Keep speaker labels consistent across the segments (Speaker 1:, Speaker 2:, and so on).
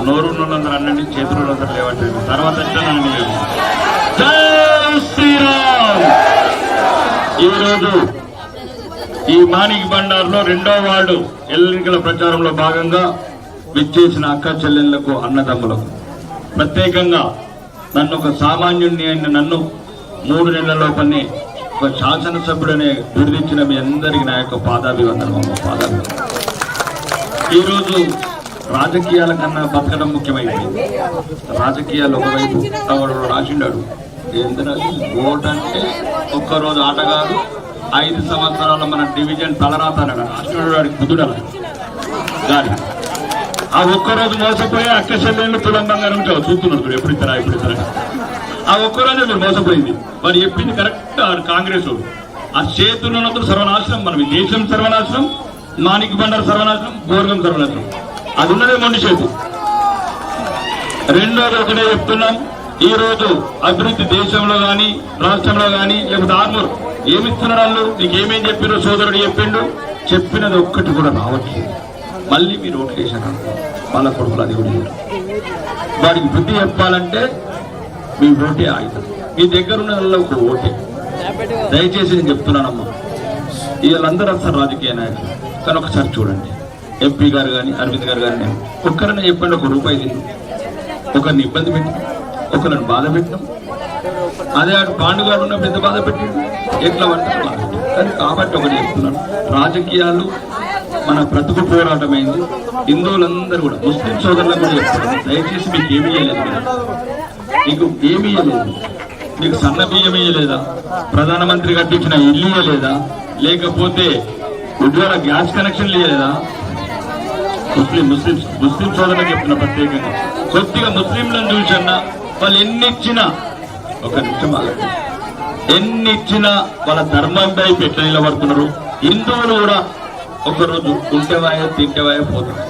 Speaker 1: నోరు ఉన్నందరూ అనండి, చేతులు ఉన్నందరూ లేవండి. తర్వాత ఎట్లనండి మేము జై శ్రీరామ్. ఈరోజు ఈ మాణిక్ బండార్లో 2వ వార్డు ఎన్నికల ప్రచారంలో భాగంగా విచ్చేసిన అక్క చెల్లెళ్లకు, అన్నదమ్ములకు ప్రత్యేకంగా నన్ను ఒక సామాన్యుడిని అయిన నన్ను 3 నెలలలోపనే ఒక శాసనసభ్యుడనే బిరుదించిన మీ అందరికీ నా యొక్క పాదాభివందనం. ఈరోజు రాజకీయాల కన్నా బతకడం ముఖ్యమైంది. రాజకీయాలు ఒకవైపు రాసిండాడు, ఓటు అంటే ఒక్కరోజు ఆట కాదు, 5 సంవత్సరాల మన డివిజన్ తలరాత రాష్ట్రుడు వాడికి బుద్ధుడల గాలి. ఆ ఒక్కరోజు మోసపోయి అక్క చెల్లెళ్ళు తులంబంగా ఉంటావు, చూస్తున్నారు ఎప్పుడు ఇస్తారా. ఆ ఒక్కరోజే మీరు మోసపోయింది. వాడు చెప్పింది కరెక్ట్. కాంగ్రెస్ ఆ చేతుల్లో ఉన్నప్పుడు సర్వనాశనం, మనం ఈ దేశం సర్వనాశనం, మాణిక్ బండార్ సర్వనాశనం, గోర్గం సర్వనాశనం. అది ఉన్నదే మొండి చేతు. రెండోది ఒకటే చెప్తున్నాం, ఈ రోజు అభివృద్ధి దేశంలో కానీ రాష్ట్రంలో కానీ లేకపోతే ఆర్మూర్ ఏమిస్తున్నారు వాళ్ళు, నీకు ఏమేం చెప్పారో సోదరుడు చెప్పిండు, చెప్పినది ఒక్కటి కూడా రావట్లేదు. మళ్ళీ మీరు ఓట్లు వేసారు వాళ్ళ కొడుకులు, అది కూడా వాడికి బుద్ధి చెప్పాలంటే మీ ఓటే ఆయుధం. మీ దగ్గర ఉన్న వాళ్ళకు ఓటే. దయచేసి నేను చెప్తున్నానమ్మా, వీళ్ళందరూ వస్తారు రాజకీయ నాయకులు, కానీ ఒకసారి చూడండి, ఎంపీ గారు కానీ అరవింద్ గారు కానీ నేను ఒక్కరైనా చెప్పండి, ₹1 తిన్నాం, ఒకరిని ఇబ్బంది పెట్టినాం, ఒకరిని బాధ పెట్టినాం. అదే అటు పాండుగాడు ఉన్న పెద్ద బాధ పెట్టిండు, ఎట్లా పడతారు బాధ పెట్టిండు. కానీ కాబట్టి ఒకటి చెప్తున్నాను, రాజకీయాలు మన బ్రతుకు పోరాటమైంది. హిందువులందరూ కూడా, ముస్లిం సోదరులకు కూడా చెప్తున్నారు, దయచేసి మీకు ఏమీ ఇవ్వలేదు, మీకు ఏమీ ఇవ్వలేదు, మీకు సన్న బియ్యం ఇవ్వలేదా, ప్రధానమంత్రి కట్టించిన ఇల్లు ఇవ్వలేదా, లేకపోతే ఉజ్వల గ్యాస్ కనెక్షన్లు ఇవ్వలేదా? ముస్లిం సోదరులకు చెప్తున్నా ప్రత్యేకంగా, కొద్దిగా ముస్లింలను చూసన్నా వాళ్ళు ఎన్ని ఇచ్చినా, ఒక నిమిషం ఆగండి, ఎన్ని ఇచ్చినా వాళ్ళ ధర్మం వైపు ఎట్లా నిలబడుతున్నారు. హిందువులు కూడా ఒక్కరోజు ఉంటేవాయో తింటేవాయో పోతుంది.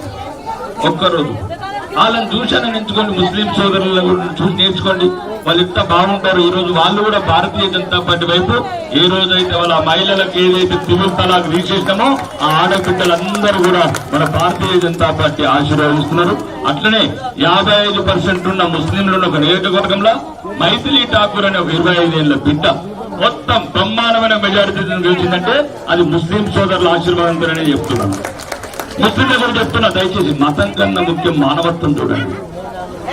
Speaker 1: ఒక్కరోజు వాళ్ళని చూసానని ఎంచుకోండి, ముస్లిం సోదరులను చూసి నేర్చుకోండి, వాళ్ళు ఎంత బాగుంటారు. ఈ రోజు వాళ్ళు కూడా భారతీయ జనతా పార్టీ వైపు, ఏ రోజైతే వాళ్ళ మహిళలకు ఏదైతే త్రిపుల్ తలాక్ తీసేసినామో ఆ ఆడబిడ్డలందరూ కూడా మన భారతీయ జనతా పార్టీ ఆశీర్వదిస్తున్నారు. అట్లనే 55% ఉన్న ముస్లింలు ఒక నియోజకవర్గంలో మైథిలి ఠాకూర్ అనే ఒక 25 ఏళ్ల బిడ్డ మొత్తం బ్రహ్మాండమైన మెజారిటీని గెలిచిందంటే అది ముస్లిం సోదరుల ఆశీర్వాదంతోనే చెప్తున్నాను. ముస్లింలు కూడా చెప్తున్నా, దయచేసి మతం కన్నా ముఖ్యం మానవత్వం చూడండి.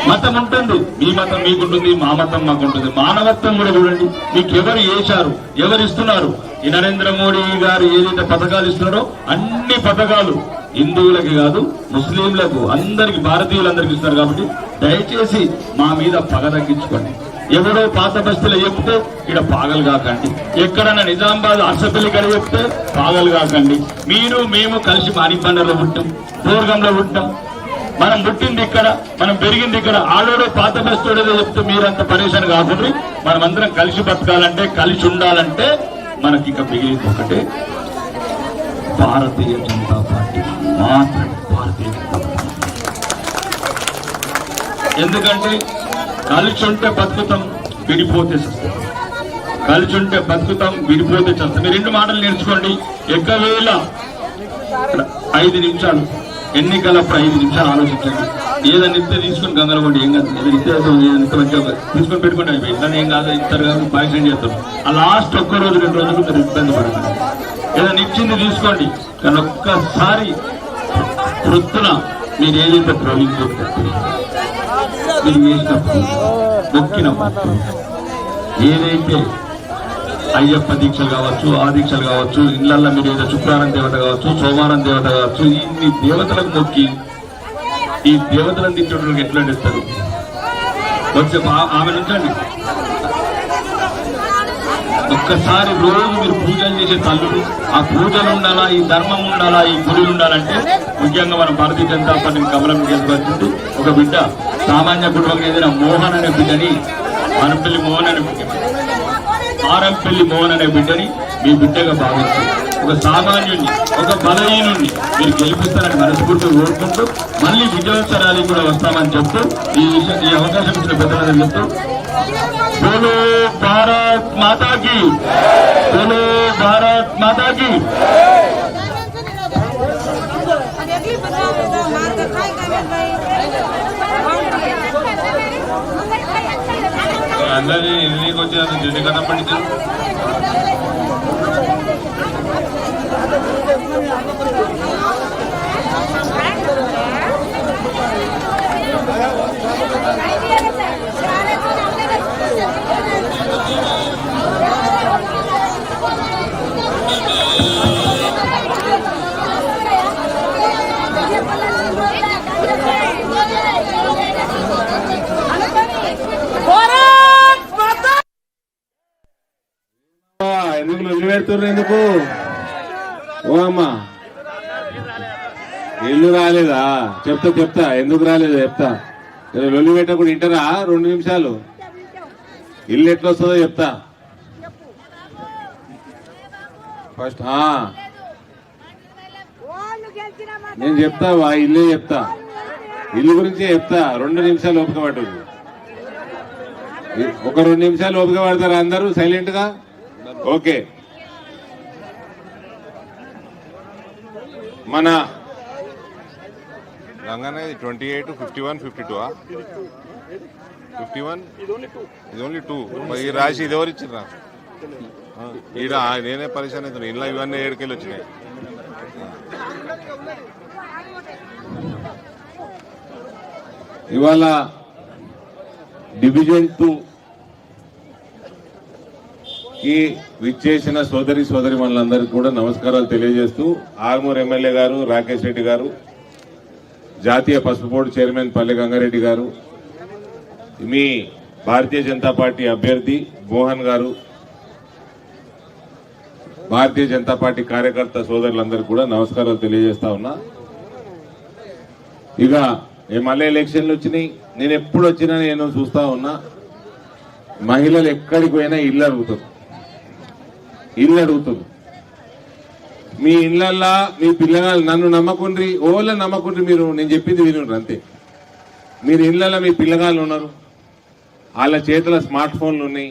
Speaker 1: మతం ఉంటుంది, మీ మతం మీకుంటుంది, మా మతం మాకుంటుంది, మానవత్వం కూడా చూడండి. మీకు ఎవరు వేశారు, ఎవరు ఇస్తున్నారు? ఈ నరేంద్ర మోడీ గారు ఏదైతే పథకాలు ఇస్తున్నారో అన్ని పథకాలు హిందువులకి కాదు, ముస్లింలకు, అందరికి, భారతీయులందరికీ ఇస్తున్నారు. కాబట్టి దయచేసి మా మీద పగ తగ్గించుకోండి. ఎవడో పాత బస్తీలో చెప్తే ఇక్కడ పాగలు కాకండి, ఎక్కడన్నా నిజామాబాద్ అర్సపల్లి కడ చెప్తే పాగలు కాకండి. మీరు మేము కలిసి మాణిక్ బండార్లో పుట్టాం, పూర్గంలో పుట్టాం, మనం పుట్టింది ఇక్కడ, మనం పెరిగింది ఇక్కడ. ఆడోడో పాత బస్తోడేదో చెప్తే మీరంత పరేషాన్ కాకుండా మనమందరం కలిసి బతకాలంటే, కలిసి ఉండాలంటే మనకి ఇక మిగిలింది ఒకటే, భారతీయ జనతా పార్టీ మాత్రమే. భారతీయ జనతా పార్టీ ఎందుకంటే కలిసి ఉంటే బతుకుతాం, విడిపోతే చస్తాం. కలిసి ఉంటే బతుకుతాం, విడిపోతే చస్తాం. మీరు 2 మాటలు నేర్చుకోండి. ఒకవేళ 5 నిమిషాలు ఎన్నికలప్పుడు 5 నిమిషాలు ఆలోచించండి. ఏదైనా ఇస్తే తీసుకుని గంగలు కొండి, ఏం కాదు. ఏదైనా ఇస్తే మంచిగా తీసుకొని పెట్టుకుంటే ఇట్లా ఏం కాదు, ఇస్తారు కాదు, పాయసం చేస్తారు. ఆ లాస్ట్ ఒక్కరోజు 2 రోజులు మీరు ఇబ్బంది పడకండి. ఏదైనా ఇచ్చింది తీసుకోండి, కానీ ఒక్కసారి వృత్తున మీరు ఏదైతే ప్రవహించుకుంటారు, మీరు చేసినప్పుడు మొక్కినప్పుడు, ఏదైతే అయ్యప్ప దీక్షలు కావచ్చు, ఆ దీక్షలు కావచ్చు, ఇళ్లల్లో మీరు ఏదో శుక్రవారం దేవత కావచ్చు, సోమవారం దేవత కావచ్చు, ఇన్ని దేవతలకు మొక్కి ఈ దేవతలను తిట్టడానికి ఎట్లా ఇస్తారు? వచ్చే ఆమె నుంచండి, ఒక్కసారి రోజు మీరు పూజలు చేసే తల్లులు, ఆ పూజలు ఉండాలా, ఈ ధర్మం ఉండాలా, ఈ గురులు ఉండాలంటే ముఖ్యంగా మన భారతీయ జనతా పార్టీని కమలం గెలుపొచ్చింది. ఒక బిడ్డ సామాన్య కుటుంబంగా ఏదైనా మోహన్ అనే బిడ్డని, ఆరంపల్లి మోహన్ అనే బిడ్డని మీ బిడ్డగా భావించి ఒక సామాన్యుడిని, ఒక బలహీనుడిని మీరు గెలిపిస్తారని మనస్ఫూర్తిగా కోరుకుంటూ మళ్ళీ విజయోత్సవ ర్యాలీ కూడా వస్తామని చెప్తూ ఈ అవకాశం ఇచ్చిన పెద్దలందరూ చెప్తూ, బోలో భారత్ మాతా కీ, బోలో భారత్ మాతా కీ.
Speaker 2: अरे अगली बता అందరి ఇంటికి వచ్చి డ్యూటీ కదా పడితే
Speaker 3: ఎందుకు లొల్లి పెడుతున్నారు? ఎందుకు ఓ అమ్మా ఇల్లు రాలేదా? చెప్తా ఎందుకు రాలేదో చెప్తా. లొల్లి పెట్టకుండా ఇంటరా 2 నిమిషాలు. ఇల్లు ఎట్లా వస్తుందో చెప్తా. ఫస్ట్ నేను చెప్తా, ఇల్లే చెప్తా, ఇల్లు గురించి చెప్తా. 2 నిమిషాలు ఓపిక పట్టుంది. ఒక 2 నిమిషాలు ఓపిక పడతారా అందరూ సైలెంట్ గా? ఓకే. మన
Speaker 2: లంగానే 28, 51, 52 51 ఇది ఓన్లీ 2. ఈ రాశి ఇది ఎవరు ఇచ్చిండ్రా? ఈడ నేనే పరిశాన్ అవుతున్నా. ఇలా ఇవన్నీ 7 వచ్చినాయి.
Speaker 3: ఇవాళ డివిజన్ 2 కి విచ్చేసిన సోదరి మనులందరికీ కూడా నమస్కారాలు తెలియజేస్తూ, ఆర్మూర్ ఎమ్మెల్యే గారు రాకేష్ రెడ్డి గారు, జాతీయ పసుపు బోర్డు చైర్మన్ పల్లె గంగారెడ్డి గారు, మీ భారతీయ జనతా పార్టీ అభ్యర్థి మోహన్ గారు, భారతీయ జనతా పార్టీ కార్యకర్త సోదరులందరికీ కూడా నమస్కారాలు తెలియజేస్తా ఉన్నా. ఇక మళ్ళీ ఎలక్షన్లు వచ్చినాయి. నేను ఎప్పుడు వచ్చినా నేను చూస్తా ఉన్నా, మహిళలు ఎక్కడికి పోయినా ఇల్లు అడుగుతారు. మీ ఇళ్లల్లా మీ పిల్లగాళ్ళు నన్ను నమ్మకుండ్రి, ఓళ్ళని నమ్మకుండ్రి. మీరు నేను చెప్పింది వినుండ్రు అంతే. మీరు ఇళ్లలో మీ పిల్లగాళ్ళు ఉన్నారు, వాళ్ళ చేతుల స్మార్ట్ ఫోన్లు ఉన్నాయి.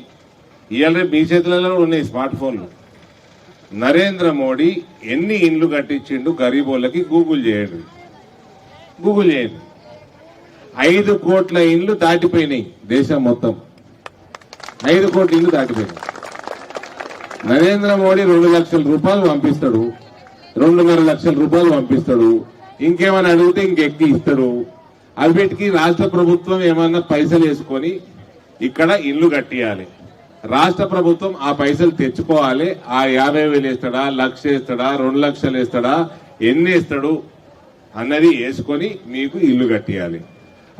Speaker 3: ఇవాళ మీ చేతులలో ఉన్నాయి స్మార్ట్ ఫోన్లు. నరేంద్ర మోడీ ఎన్ని ఇండ్లు కట్టించిండు గరీబోళ్ళకి గూగుల్ చేయండి. 5 కోట్ల ఇండ్లు దాటిపోయినాయి దేశం మొత్తం. 5 కోట్ల ఇండ్లు దాటిపోయినాయి. నరేంద్ర మోడీ 2 లక్షల రూపాయలు పంపిస్తాడు, 2.5 లక్షల రూపాయలు పంపిస్తాడు. ఇంకేమైనా అడిగితే ఇంకెక్కి ఇస్తాడు. అవిటికి రాష్ట్ర ప్రభుత్వం ఏమన్నా పైసలు వేసుకొని ఇక్కడ ఇల్లు కట్టియాలి. రాష్ట్ర ప్రభుత్వం ఆ పైసలు తెచ్చుకోవాలి. ఆ 50,000 వేస్తాడా, 1,00,000 వేస్తాడా, 2 లక్షలు వేస్తాడా, ఎన్ని వేస్తాడు అన్నది వేసుకొని మీకు ఇల్లు కట్టియాలి.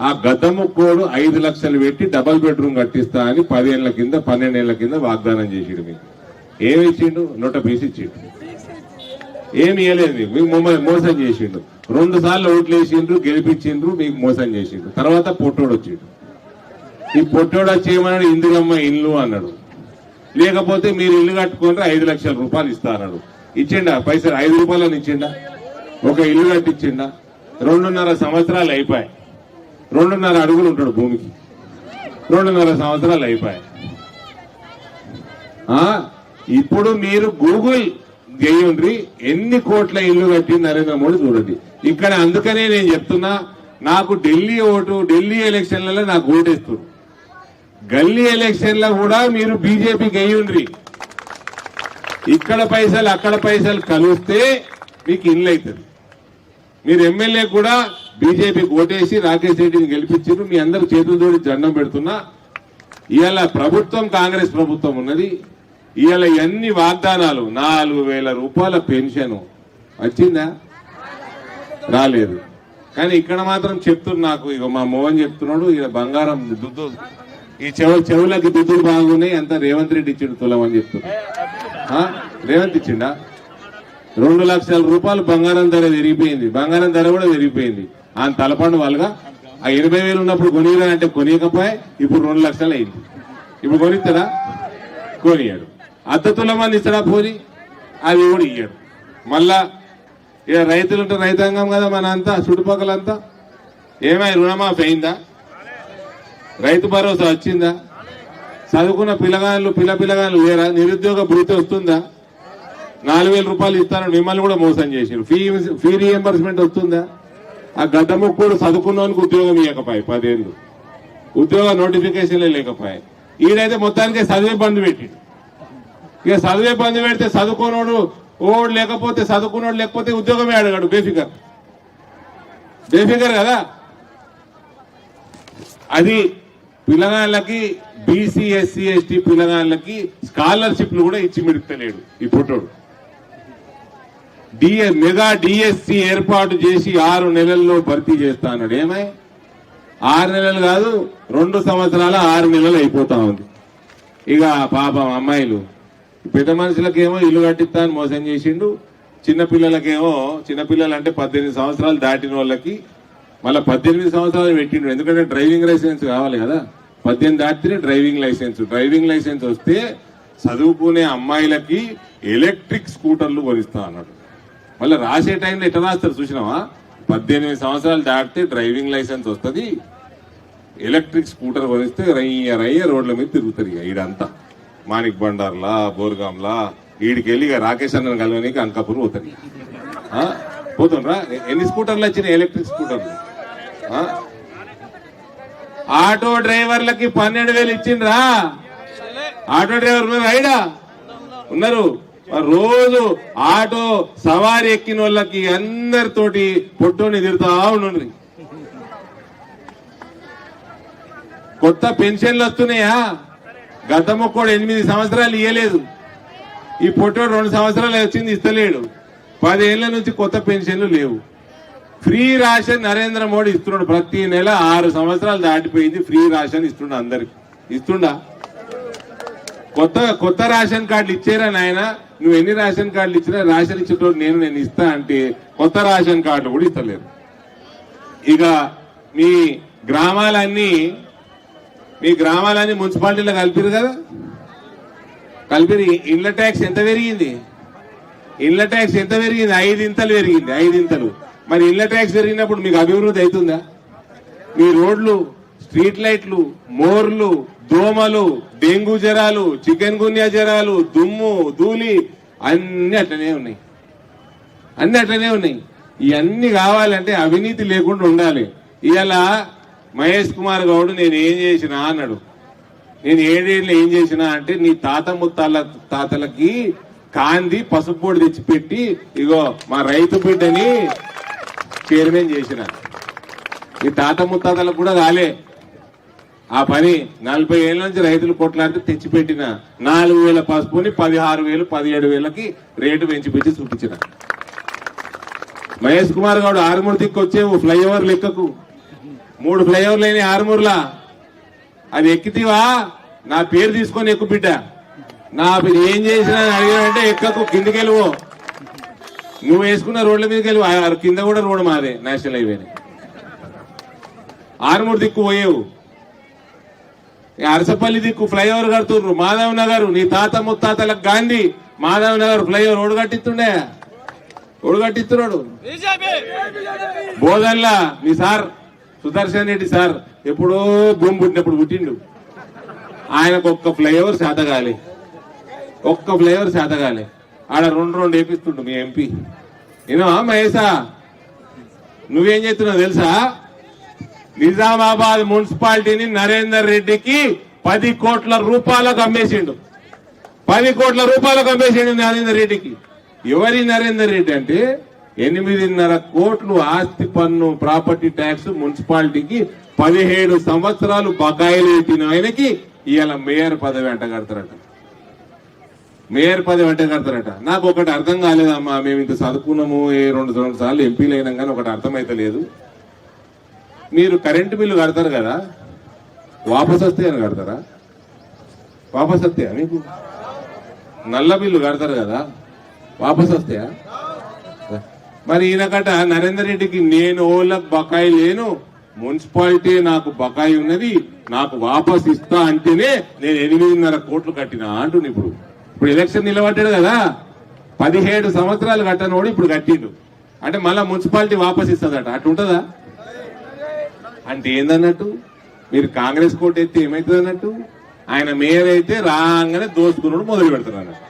Speaker 3: ఆ గద్దముక్కోడు 5 లక్షలు పెట్టి డబల్ బెడ్రూమ్ కట్టిస్తా అని 10 ఏళ్ల కింద 12 ఏళ్ల కింద వాగ్దానం చేసిండు. మీకు ఏమి ఇచ్చిండు? 100 ఇచ్చిండు. ఏమి ఇవ్వలేదు మీకు. మోసం చేసిండు. 2 సార్లు ఓట్లు వేసిండ్రు, గెలిపించిండ్రు, మీకు మోసం చేసిండు. తర్వాత పొట్టోడు వచ్చిండు. ఈ పొట్టోడు వచ్చి ఏమన్నాడు? ఇందిరమ్మ ఇల్లు అన్నాడు. లేకపోతే మీరు ఇల్లు కట్టుకుంటే 5 లక్షల రూపాయలు ఇస్తా అన్నాడు. ఇచ్చిండా పైసలు? 5 రూపాయలని ఇచ్చిండా? ఒక ఇల్లు కట్టించిండా? 2.5 సంవత్సరాలు అయిపోయాయి. 2.5 అడుగులు ఉంటాడు భూమికి. 2.5 సంవత్సరాలు అయిపోయాయి. ఇప్పుడు మీరు గూగుల్ చేయండి, ఎన్ని కోట్ల ఇల్లు కట్టి నరేంద్ర మోడీ చూడండి. ఇక్కడ అందుకనే నేను చెప్తున్నా, నాకు ఢిల్లీ ఎలక్షన్లలో నాకు ఓటేస్తారు. గల్లీ ఎలక్షన్లో కూడా మీరు బీజేపీకి అయ్యుండ్రి. ఇక్కడ పైసలు అక్కడ పైసలు కలిస్తే మీకు ఇల్లు అవుతుంది. మీరు ఎమ్మెల్యే కూడా బీజేపీకి ఓటేసి రాకేష్ రెడ్డిని గెలిపించారు. మీ అందరు చేతులు తోడి దండం పెడుతున్నా. ఇవాళ ప్రభుత్వం కాంగ్రెస్ ప్రభుత్వం ఉన్నది. ఇవాళ ఎన్ని వాగ్దానాలు, 4,000 రూపాయల పెన్షన్ వచ్చిందా? రాలేదు. కానీ ఇక్కడ మాత్రం చెప్తున్నారు నాకు. ఇక మా మోహన్ చెప్తున్నాడు, ఇక బంగారం దుద్దు, ఈ చెవులకి దుద్దులు బాగున్నాయి, అంతా రేవంత్ రెడ్డి ఇచ్చిండు తులం అని చెప్తున్నాడు. రేవంత్ ఇచ్చిండా? 2 లక్షల రూపాయలు బంగారం ధర పెరిగిపోయింది. బంగారం ధర కూడా పెరిగిపోయింది. ఆయన తలపండు వాళ్ళగా ఆ 80,000 ఉన్నప్పుడు కొనిరా అంటే కొనియకపోయా, ఇప్పుడు 2 లక్షలు అయింది. ఇప్పుడు కొనిస్తాడా? కొనియాడు. అర్ధ తులమని ఇస్తాడా? పోని అది కూడా ఇయ్యాడు. మళ్ళా ఇక రైతులుంటే రైతాంగం కదా మన అంతా, చుట్టుపక్కలంతా. ఏమై రుణమాఫీ అయిందా? రైతు భరోసా వచ్చిందా? చదువుకున్న పిల్లగాళ్ళు లేరా? నిరుద్యోగ భృతి వస్తుందా? 4,000 రూపాయలు ఇస్తాను మిమ్మల్ని కూడా మోసం చేశారు. ఫీ రీఎంబర్స్మెంట్ వస్తుందా? ఆ గడ్డముక్కోడు చదువుకున్నవానికి ఉద్యోగం ఇవ్వకపోయి 10 ఏళ్ళు, ఉద్యోగ నోటిఫికేషన్లే లేకపోయాయి. ఈడైతే మొత్తానికి చదివే బంధు పెట్టిండు. ఇక చదివే బంధు పెడితే చదువుకోనోడు ఓడు లేకపోతే చదువుకున్నోడు లేకపోతే ఉద్యోగమే అడగాడు. బేఫికర్ కదా. అది పిల్లగాళ్ళకి బీసీ ఎస్సీ ఎస్టీ పిల్లగాళ్ళకి స్కాలర్షిప్లు కూడా ఇచ్చి మిడుతలేడు ఈ పుట్టోడు. మెగా డిఎస్సి ఏర్పాటు చేసి 6 నెలల్లో భర్తీ చేస్తా అన్నాడు. ఏమై 6 నెలలు కాదు 2 సంవత్సరాల 6 నెలలు అయిపోతా ఉంది. ఇక పాపం అమ్మాయిలు పెద్ద మనుషులకేమో ఇల్లు కట్టిస్తా అని మోసం చేసిండు. చిన్నపిల్లలకేమో చిన్నపిల్లలు అంటే 18 సంవత్సరాలు దాటిన వాళ్ళకి మళ్ళీ 18 సంవత్సరాలు పెట్టిండు. ఎందుకంటే డ్రైవింగ్ లైసెన్స్ కావాలి కదా. 18 దాటితే డ్రైవింగ్ లైసెన్స్ వస్తే చదువుకునే అమ్మాయిలకి ఎలక్ట్రిక్ స్కూటర్లు కొనిస్తా అన్నాడు. మళ్ళీ రాసే టైంలో ఎట్లా రాస్తారు చూసినావా? 18 సంవత్సరాలు దాటితే డ్రైవింగ్ లైసెన్స్ వస్తుంది, ఎలక్ట్రిక్ స్కూటర్ కొనిస్తే రయ్య రోడ్ల మీద తిరుగుతారు. ఇక ఈడంతా మాణిక్ బండార్లా బోర్గాంలా ఈడికెళ్ళి ఇక రాకేష్ అన్న కలవనికి అంకాపూర్ పోతారు. పోతుండ్రా? ఎన్ని స్కూటర్లు వచ్చినాయి ఎలక్ట్రిక్ స్కూటర్లు? ఆటో డ్రైవర్లకి 12,000 ఇచ్చిండ్రా. ఆటో డ్రైవర్ ఉన్నారు, ఐడా ఉన్నారు. రోజు ఆటో సవారి ఎక్కిన వాళ్ళకి అందరితోటి పొట్టోని తిరుగుతా ఉండండి. కొత్త పెన్షన్లు వస్తున్నాయా? గతము కూడా 8 సంవత్సరాలు ఇయ్యలేదు. ఈ పొట్టోడు 2 సంవత్సరాలు వచ్చింది ఇస్తలేడు. 10 ఏళ్ల నుంచి కొత్త పెన్షన్లు లేవు. ఫ్రీ రేషన్ నరేంద్ర మోడీ ఇస్తున్నాడు. ప్రతి నెల 6 సంవత్సరాలు దాటిపోయింది. ఫ్రీ రేషన్ ఇస్తుండ అందరికి. ఇస్తుండా? కొత్త రేషన్ కార్డులు ఇచ్చారా నాయన? నువ్వు ఎన్ని రేషన్ కార్డులు ఇచ్చినా రేషన్ ఇచ్చేటోడు నేను ఇస్తా అంటే కొత్త రేషన్ కార్డులు కూడా ఇస్తలేరు. ఇక మీ గ్రామాలన్నీ మున్సిపాలిటీలో కలిపిరు కదా. కలిపిరి. ఇళ్ల ట్యాక్స్ ఎంత పెరిగింది? 5 ఇంతలు పెరిగింది. 5 ఇంతలు. మరి ఇళ్ల ట్యాక్స్ పెరిగినప్పుడు మీకు అభివృద్ధి అవుతుందా? మీ రోడ్లు, స్ట్రీట్ లైట్లు, మోర్లు, దోమలు, డెంగ్యూ జ్వరాలు, చికెన్ గున్యా జ్వరాలు, దుమ్ము ధూళి అన్ని అట్లనే ఉన్నాయి. ఇవన్నీ కావాలంటే అవినీతి లేకుండా ఉండాలి. ఇవాళ మహేష్ కుమార్ గౌడ్ నేను ఏం చేసినా అన్నాడు. నేను 7 ఏళ్ళు ఏం చేసినా అంటే నీ తాతలకి కాంది పసుపు పొడి తెచ్చిపెట్టి ఇగో మా రైతు బిడ్డని చైర్మన్ చేసిన. ఈ తాత ముత్తాతలకు కూడా కాలే ఆ పని. 40 ఏళ్ల నుంచి రైతులు కొట్లాడితే తెచ్చిపెట్టిన 4,000 పసుపుని 16,000 17,000కి రేటు పెంచి చూపించిన. మహేష్ కుమార్ గౌడ్ ఆరుమూరు దిక్కు వచ్చేవు ఫ్లైఓవర్ లెక్కకు 3 ఫ్లైఓవర్లు అయినాయి ఆరుమూరులా. అది ఎక్కితీవా? నా పేరు తీసుకొని ఎక్కు బిడ్డ. నా ఏం చేసినా అడిగానంటే ఎక్కకు, కిందికి వెళ్ళివో. నువ్వు వేసుకున్న రోడ్ల మీదకి వెళ్ళి కింద కూడా రోడ్డు మాదే నేషనల్ హైవేని. ఆరుమూరు దిక్కు పోయేవు. అరసపల్లి దిక్కు ఫ్లైఓవర్ కడుతుర్రు. మాధవ్ నగర్ నీ తాత ముత్తాతలకు గాంధీ మాధవ్ నగర్ ఫ్లైఓవర్ రోడ్డు కట్టిస్తున్నాడు. బోధన్లా మీ సార్ సుదర్శన్ రెడ్డి సార్ ఎప్పుడో భూమి పుట్టినప్పుడు పుట్టిండు. ఆయనకు ఒక్క ఫ్లైఓవర్ శాతగాలి. ఆడ 2 వేపిస్తుండు మీ ఎంపీ. ఏమో మహేశా నువ్వేం చేస్తున్నావు తెలుసా? నిజామాబాద్ మున్సిపాలిటీని నరేందర్ రెడ్డికి 10 కోట్ల రూపాయలకు అమ్మేసిండు. 10 కోట్ల రూపాయలకు అమ్మేసిండు నరేందర్ రెడ్డికి. ఎవరి నరేందర్ రెడ్డి అంటే 8.5 కోట్లు ఆస్తి పన్ను ప్రాపర్టీ ట్యాక్స్ మున్సిపాలిటీకి 17 సంవత్సరాలు బకాయిలు పెట్టిన ఆయనకి ఇవాళ మేయర్ పదవి అంటగడతారట. నాకు ఒకటి అర్థం కాలేదమ్మా. మేము ఇంత చదువుకున్నాము, 2 సార్లు ఎంపీలు అయినాం కానీ ఒకటి అర్థమైతే లేదు. మీరు కరెంటు బిల్లు కడతారు కదా, వాపస్ వస్తే అని కడతారా? వాపస్ వస్తాయా మీకు? నల్ల బిల్లు కడతారు కదా, వాపస్ వస్తాయా? మరి ఈయనకట నరేందర్ రెడ్డికి నేను ఓళ్ళకు బకాయి లేను, మున్సిపాలిటీ నాకు బకాయి ఉన్నది, నాకు వాపస్ ఇస్తా అంటేనే నేను 8.5 కోట్లు కట్టినా అంటున్నా. ఇప్పుడు ఎలక్షన్ నిలబడ్డాడు కదా, 17 సంవత్సరాలు కట్టనోడు ఇప్పుడు కట్టిండు అంటే మళ్ళా మున్సిపాలిటీ వాపస్ ఇస్తుందట. అట్లుంటదా? అంటే ఏందన్నట్టు? మీరు కాంగ్రెస్ కోట్ ఎత్తే ఏమైతుంది అన్నట్టు? ఆయన మేయర్ అయితే రాగానే దోసుకున్నాడు మొదలు పెడతాడు అన్నట్టు.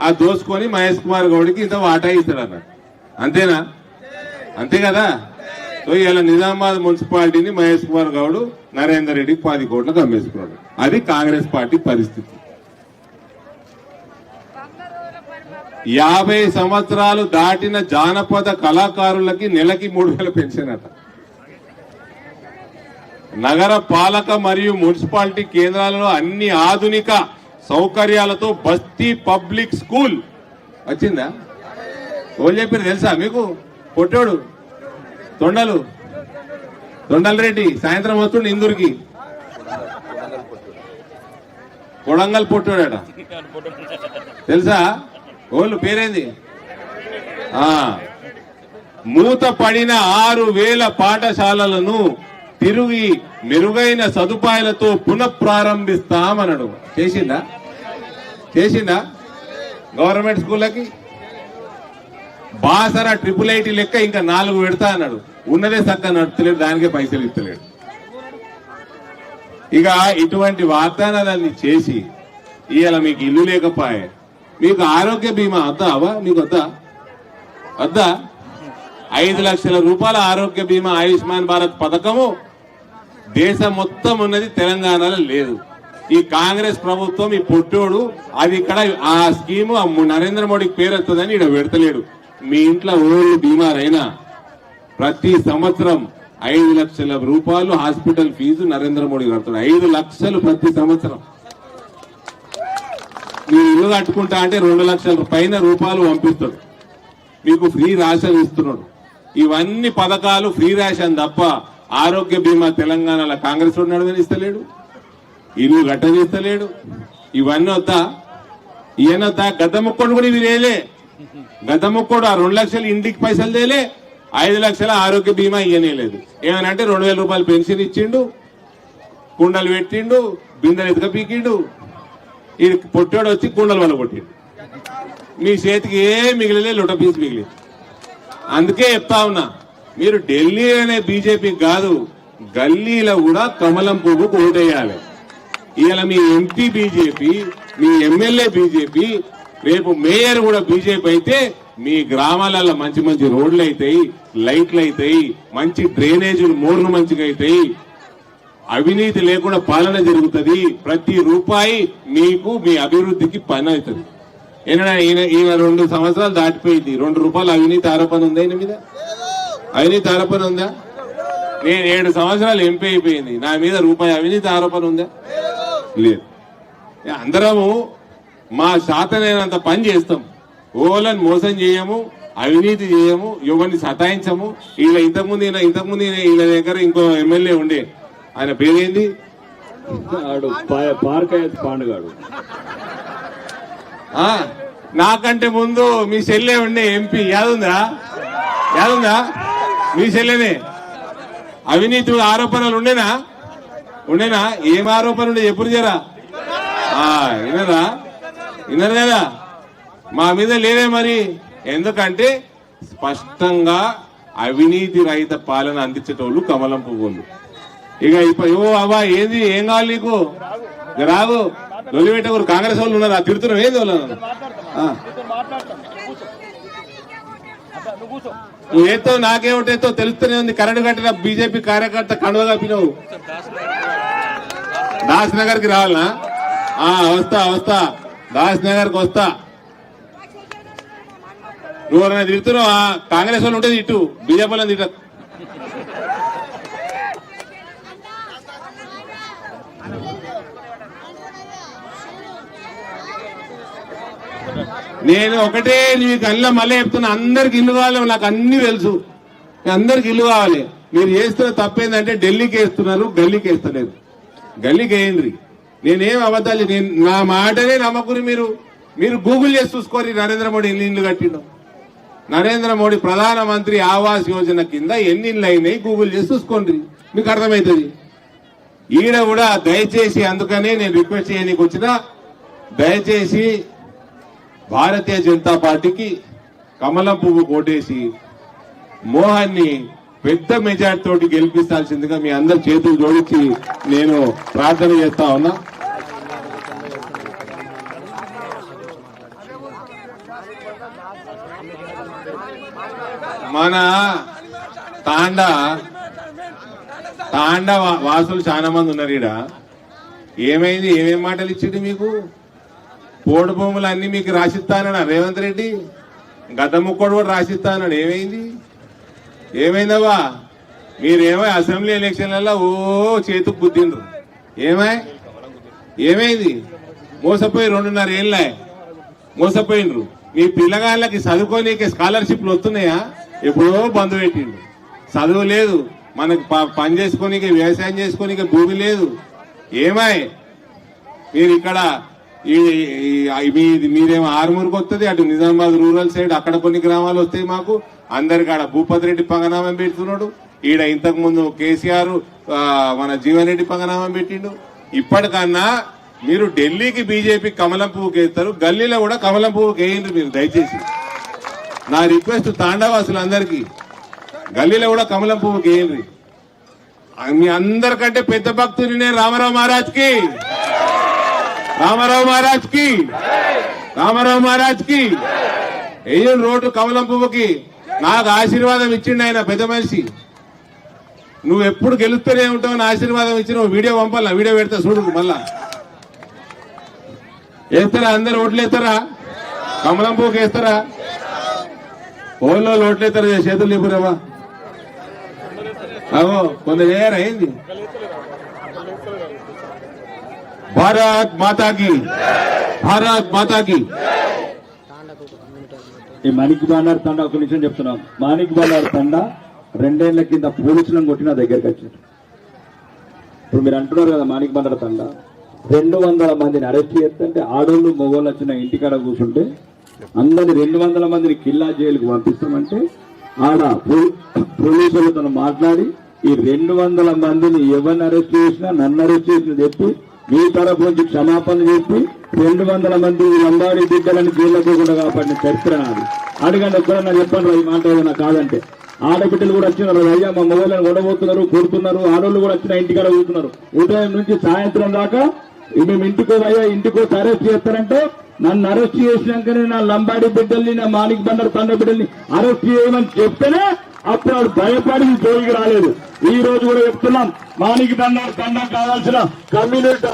Speaker 3: ఆ దోసుకొని మహేష్ కుమార్ గౌడ్కి ఇంత వాటా ఇస్తాడు అన్నట్టు. అంతేనా? అంతే కదా. సో ఇలా నిజామాబాద్ మున్సిపాలిటీని మహేష్ కుమార్ గౌడ్ నరేందర్ రెడ్డికి 10 కోట్లకు అమ్మేసుకున్నాడు. అది కాంగ్రెస్ పార్టీ పరిస్థితి. 50 సంవత్సరాలు దాటిన జానపద కళాకారులకి నెలకి 3,000 పెన్షన్ అట. నగర పాలక మరియు మున్సిపాలిటీ కేంద్రాలలో అన్ని ఆధునిక సౌకర్యాలతో బస్తీ పబ్లిక్ స్కూల్ వచ్చిందా? ఓళ్ళు చెప్పారు తెలుసా మీకు? పొట్టోడు తొండల రెడ్డి సాయంత్రం వస్తుండే ఇందూరుకి. కొడంగల్ పొట్టోడట తెలుసా? ఓళ్ళు పేరేంది? మూత పడిన 6,000 పాఠశాలలను తిరిగి మెరుగైన సదుపాయాలతో పునఃప్రారంభిస్తామన్నాడు. చేసిందా గవర్నమెంట్ స్కూళ్ళకి? బాసర 888 లెక్క ఇంకా 4 పెడతా అన్నాడు. ఉన్నదే చక్కగా నడుస్తలేడు, దానికే పైసలు ఇస్తలేడు. ఇక ఇటువంటి వాగ్దానాలన్నీ చేసి ఇవాళ మీకు ఇల్లు లేకపోయే, మీకు ఆరోగ్య బీమా వద్దావా? మీకు వద్దా? 5 లక్షల రూపాయల ఆరోగ్య బీమా ఆయుష్మాన్ భారత్ పథకము దేశం మొత్తం ఉన్నది, తెలంగాణలో లేదు. ఈ కాంగ్రెస్ ప్రభుత్వం ఈ పొట్టోడు అది ఇక్కడ ఆ స్కీము నరేంద్ర మోడీకి పేరు వస్తుందని ఇక్కడ పెడతలేడు. మీ ఇంట్లో ఓళ్ళు బీమారైనా ప్రతి సంవత్సరం 5 లక్షల రూపాయలు హాస్పిటల్ ఫీజు నరేంద్ర మోడీ కడతాడు. 5 లక్షలు ప్రతి సంవత్సరం. మీరు ఇల్లు కట్టుకుంటా అంటే 2 లక్షల పైన రూపాయలు పంపిస్తాడు. మీకు ఫ్రీ రేషన్ ఇస్తున్నాడు. ఇవన్నీ పథకాలు ఫ్రీ రేషన్ తప్ప ఆరోగ్య బీమా తెలంగాణలో కాంగ్రెస్ నడుదని ఇస్తలేడు, ఇల్లు గట్టనిస్తలేడు. ఇవన్నీ వద్దా? ఈయనొద్దా? గద్ద ముక్కోడు కూడా ఇవి లేలే. గద్ద ముక్కోడు ఆ 2 లక్షలు ఇంటికి పైసలు తేలే, 5 లక్షల ఆరోగ్య బీమా ఇయ్యనే లేదు. ఏమనంటే 2,000 రూపాయలు పెన్షన్ ఇచ్చిండు, కుండలు పెట్టిండు, బిందెలు ఎదుక పీకిండు. ఈ పొట్టోడు వచ్చి కుండలు వల్ల కొట్టిండు. మీ చేతికి ఏ మిగిలిలే, లొట పీస్ మిగిలి. అందుకే చెప్తా ఉన్నా, మీరు ఢిల్లీ అనే బీజేపీకి కాదు, గల్లీలో కూడా కమలం పువ్వుకు ఓటేయాలి. ఇవాళ మీ ఎంపీ బీజేపీ, మీ ఎమ్మెల్యే బీజేపీ, రేపు మేయర్ కూడా బీజేపీ అయితే మీ గ్రామాలలో మంచి మంచి రోడ్లు అవుతాయి, లైట్లు అవుతాయి, మంచి డ్రైనేజీలు మోర్లు మంచిగా అవుతాయి, అవినీతి లేకుండా పాలన జరుగుతుంది. ప్రతి రూపాయి మీకు మీ అభివృద్ధికి పని అవుతుంది. ఈయన 2 సంవత్సరాలు దాటిపోయింది. 2 రూపాయలు అవినీతి ఆరోపణ ఉందా? ఈయన మీద అవినీతి ఆరోపణ ఉందా? నేను 7 సంవత్సరాలు ఎంపీ అయిపోయింది, నా మీద రూపాయి అవినీతి ఆరోపణ ఉందా? లేదు. అందరము మా శాతనైనంత పని చేస్తాం. ఓలను మోసం చేయము, అవినీతి చేయము, ఎవరిని సతాయించము. ఇంతకుముందు ఈయన దగ్గర ఇంకో ఎమ్మెల్యే ఉండే, ఆయన పేరేంది?
Speaker 4: పాండుగాడు.
Speaker 3: నాకంటే ముందు మీ చెల్లె ఉండే ఎంపీ యాదుందా? మీ చెల్లెనే. అవినీతి ఆరోపణలు ఉండేనా? ఏం ఆరోపణ ఉండే ఎప్పుడు జరా? వినరు కదా? మా మీద లేవే మరి. ఎందుకంటే స్పష్టంగా అవినీతి రహిత పాలన అందించేటోళ్ళు కమలం పువ్వులు. ఇక అవ్వా ఏంది, ఏం కావాలి నీకు? రాదు లొలిపెట్టకూరు. కాంగ్రెస్ వాళ్ళు ఉన్నారు, తిడుతున్నావు ఏంది వాళ్ళు? నువ్వు ఏతో నాకేమిటేతో తెలుస్తూనే ఉంది. కరెంటు కట్టిన బీజేపీ కార్యకర్త కండువగా పిలవు. దాస్ నగర్ కి రావాలనా? వస్తా దాస్ నగర్ కి వస్తా. నువ్వు ఎవరైనా తిడుతున్నావు, కాంగ్రెస్ వాళ్ళు ఉంటుంది ఇటు, బీజేపీ వాళ్ళని తిట్ట. నేను ఒకటే మీకు అల్ల మళ్ళీ చెప్తున్నా, అందరికి ఇల్లు కావాలి. నాకు అన్ని తెలుసు, అందరికి ఇల్లు కావాలి. మీరు చేస్తున్న తప్పేందంటే ఢిల్లీకి వేస్తున్నారు, గల్లీకి వేస్తలేదు. గల్లీకి వేయండి. నేనేం అబద్ధాలు, నా మాటనే నమ్మకుని మీరు గూగుల్ చేసి చూసుకోరి. నరేంద్ర మోడీ ఎన్ని ఇల్లు కట్టిండు? నరేంద్ర మోడీ ప్రధానమంత్రి ఆవాస్ యోజన కింద ఎన్ని ఇళ్ళు అయినాయి గూగుల్ చేసి చూసుకోండి, మీకు అర్థమవుతుంది. ఈడ కూడా దయచేసి, అందుకనే నేను రిక్వెస్ట్ చేయడానికి వచ్చిన, దయచేసి భారతీయ జనతా పార్టీకి కమలం పువ్వు కోటేసి మోహన్ ని పెద్ద మెజార్టీ తోటి గెలిపించాల్సిందిగా మీ అందరి చేతులు జోడించి నేను ప్రార్థన చేస్తా ఉన్నా. మన తాండా వాసులు చాలా మంది ఉన్నారు ఈడ. ఏమైంది? ఏమేం మాటలు ఇచ్చిండు మీకు? పోడు భూములు అన్ని మీకు రాసిస్తానన్నా రేవంత్ రెడ్డి, గద్ద ముక్కడు కూడా రాసిస్తానన్నాడు. ఏమైందవ్వా? మీరేమో అసెంబ్లీ ఎలక్షన్లలో చేతుకు గుద్దిండ్రు. ఏమైంది? మోసపోయి 2.5 ఏళ్ళ మోసపోయిండ్రు. మీ పిల్లగాళ్ళకి చదువుకోనీకే స్కాలర్షిప్లు వస్తున్నాయా? ఎప్పుడో బంద్ పెట్టిండు. చదువు లేదు, మనకు పని చేసుకోనీకే, వ్యవసాయం చేసుకోనీకే భూమి లేదు. మీరు ఇక్కడ మీరేమో ఆరుమూరుకు వస్తుంది, అటు నిజామాబాద్ రూరల్ సైడ్ అక్కడ కొన్ని గ్రామాలు వస్తాయి. మాకు అందరికి ఆడ భూపతి రెడ్డి పంగనామం పెడుతున్నాడు. ఈడ ఇంతకు ముందు కేసీఆర్ మన జీవన్ రెడ్డి పంగనామం పెట్టిండు. ఇప్పటికన్నా మీరు ఢిల్లీకి బీజేపీ కమలం పువ్వుకి వేస్తారు, గల్లీలో కూడా కమలం పువ్వుకి వేయండి. మీరు దయచేసి నా రిక్వెస్ట్ తాండావాసులందరికీ, గల్లీలో కూడా కమలం పువ్వుకి వేయండి. మీ అందరికంటే పెద్ద భక్తుడినే రామారావు మహారాజ్కి, రామారావు మహారాజ్కి వేయండి రోడ్డు కమలం పువ్వుకి. నాకు ఆశీర్వాదం ఇచ్చిండు ఆయన, పెద్ద మనిషి. నువ్వు ఎప్పుడు గెలుస్తూనే ఉంటావు నా ఆశీర్వాదం ఇచ్చిన వీడియో పంపాలా? వీడియో పెడతా చూడు. మళ్ళా వేస్తారా? అందరు ఓట్లు వేస్తారా? కమలం పువ్వుకి వేస్తారా? ఓళ్ళు ఓట్లు వేస్తారా? చేతులు లేపురావా? అవో కొందరు వేయరా? ఏంది? భారత్ మాతాకి, భారత్ మాతాకి.
Speaker 4: ఈ మాణిక్ బండారు తండ ఒక నిమిషం చెప్తున్నాం. మాణిక్ బండారు తండ 2 ఏళ్ల కింద పోలీసులను కొట్టిన దగ్గరికి వచ్చారు. ఇప్పుడు మీరు అంటున్నారు కదా మాణిక్ బండారు తండ 200 మందిని అరెస్ట్ చేస్తుంటే ఆడోళ్ళు మగోళ్ళు వచ్చిన ఇంటికాడ కూర్చుంటే అందరిని 200 మందిని కిల్లా జైలుకు పంపిస్తామంటే ఆడ పోలీసులతో మాట్లాడి ఈ 200 మందిని ఎవరిని అరెస్ట్ చేసినా నన్ను అరెస్ట్ చేసిన చెప్పి మీ తరఫు నుంచి క్షమాపణ చెప్పి 200 మంది లంబాడి బిడ్డలను జైల్లో కూడా కాపాడిన చరిత్ర నాది. అడగండి ఎప్పుడన్నా చెప్పండి ఈ మాట ఏదైనా కాదంటే. ఆడబిడ్డలు కూడా వచ్చినారు, అయ్యా మా మొగలను కొడబోతున్నారు, కొడుతున్నారు. ఆడోళ్ళు కూడా వచ్చిన ఇంటికాడ కూర్చున్నారు. ఉదయం నుంచి సాయంత్రం దాకా మేము ఇంటికో అరెస్ట్ చేస్తారంటే నన్ను అరెస్ట్ చేసినాకనే నా లంబాడి బిడ్డల్ని, నా మాణిక్ బండారు తండ బిడ్డల్ని అరెస్ట్ చేయమని చెప్తేనే అప్పుడు వాడు భయపడి జోలికి రాలేదు. ఈ రోజు కూడా చెప్తున్నాం, మాణిక్ బండారు తండ కావాల్సిన కమ్యూనిటీ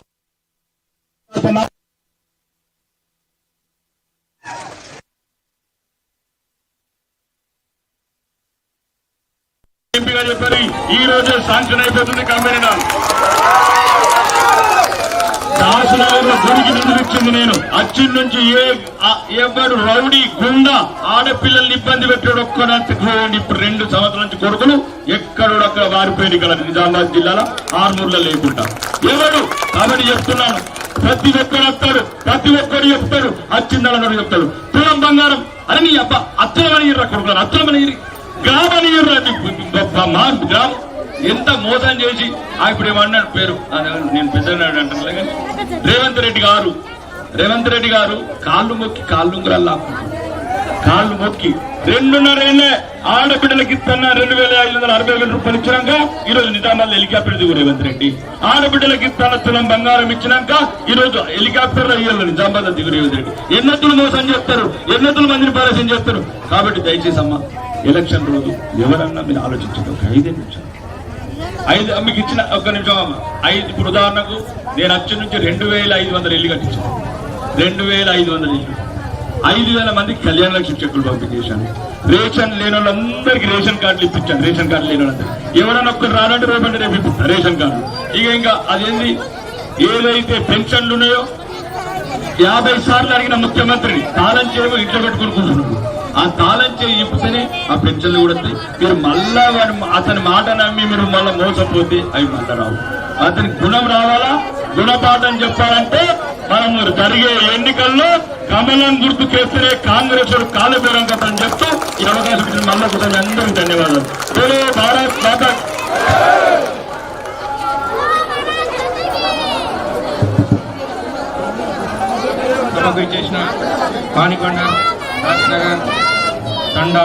Speaker 1: ఎంపీగా చెప్పారు. ఈ రోజే శాంక్షన్ అయిపోతుంది కమ్యూనిటీ. దాసునగర్లో గుడికి నిధులిచ్చింది నేను. అచ్చిన నుంచి ఎవరు రౌడీ గుండా ఆడపిల్లల్ని ఇబ్బంది పెట్టాడు ఒక్కడంటే ఇప్పుడు 2 సంవత్సరాల నుంచి కొడుకులు ఎక్కడొక్కడ వారిపోయింది కదా నిజామాబాద్ జిల్లాలో ఆర్మూర్లో లేకుండా ఎవడు. కాబట్టి చెప్తున్నాను, ప్రతి ఒక్కరు వస్తాడు, ప్రతి ఒక్కరు చెప్తాడు, అచ్చిందన్న చెప్తాడు తులం బంగారం అని నీ అబ్బా అత్తలమని కొడుకున్నాను, అత్తలమని గ్రామని గ్రామం ఎంత మోసం చేసి ఇప్పుడు ఏమన్నాడు పేరు నేను పెద్దనాడు అంటున్నా కానీ రేవంత్ రెడ్డి గారు కాళ్ళు మొక్కి కాళ్ళు మొక్కి 2.5 ఏళ్ళే ఆడబిడ్డలకి ఇస్తున్నా 2,560 రూపాయలు ఇచ్చినాక ఈ రోజు నిజామాబాద్ హెలికాప్టర్ దిగు రేవంత్ రెడ్డి. ఆడబిడ్డలకి ఇస్తున్న తులం బంగారం ఇచ్చినాక ఈ రోజు హెలికాప్టర్ లో ఇవ్వాలి నిజామాబాద్ దిగు రేవంత్ రెడ్డి. ఎన్నతులు మోసం చేస్తారు, ఎన్నతులు మందిని పరిచయం చేస్తారు. కాబట్టి దయచేసి అమ్మ ఎలక్షన్ రోజు ఎవరన్నా మీరు ఆలోచించండి. ఒక 5 నిమిషాలు మీకు ఇచ్చిన ఒక్క నిమిషం అమ్మ. ఇప్పుడు ఉదాహరణకు నేను వచ్చి నుంచి 2,500 ఇల్లు కట్టించాను. 2,500 ఇల్లు, 5,000 మందికి కళ్యాణ లక్ష్మి చెక్కులు పంపించేశాను. రేషన్ లేని వాళ్ళందరికీ రేషన్ కార్డులు ఇప్పించాను. రేషన్ కార్డు లేని వాళ్ళందరూ ఎవరైనా ఒక్కరు రానంటే రేపు ఇప్పిస్తా రేషన్ కార్డు. ఇంకా అదేంది ఏదైతే పెన్షన్లు ఉన్నాయో 50 సార్లు అడిగిన ముఖ్యమంత్రిని తాళం చేయమో ఇంట్లో పెట్టుకుని కూర్చున్నాడు. ఆ తాళం చేయి ఇప్పితేనే ఆ పెన్షన్లు కూడా వస్తాయి. మీరు మళ్ళా అతని మాట నమ్మి మీరు మళ్ళా మోసపోతే అవి మళ్ళా రావు. అతని గుణం రావాలా, గుణపాఠం చెప్పాలంటే మనం జరిగే ఎన్నికల్లో కమలం గుర్తు చేస్తేనే కాంగ్రెస్ కాలబేరం కథని చెప్తూ ఈ అవకాశం ఇచ్చిన మళ్ళా కూడా అందరికీ ధన్యవాదాలు. భారత్ మాతా
Speaker 5: చేసిన పానికొండ, రాజ్నగర్, తండా